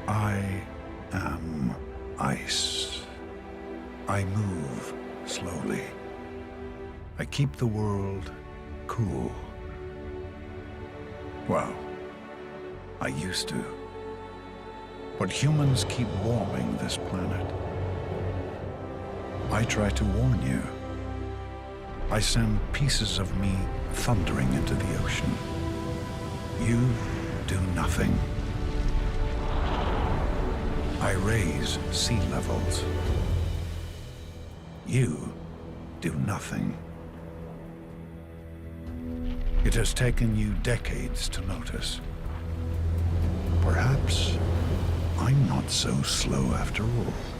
I am ice. I move slowly. I keep the world cool. Well, I used to. But humans keep warming this planet. I try to warn you. I send pieces of me thundering into the ocean. You do nothing. I raise sea levels. You do nothing. It has taken you decades to notice. Perhaps I'm not so slow after all.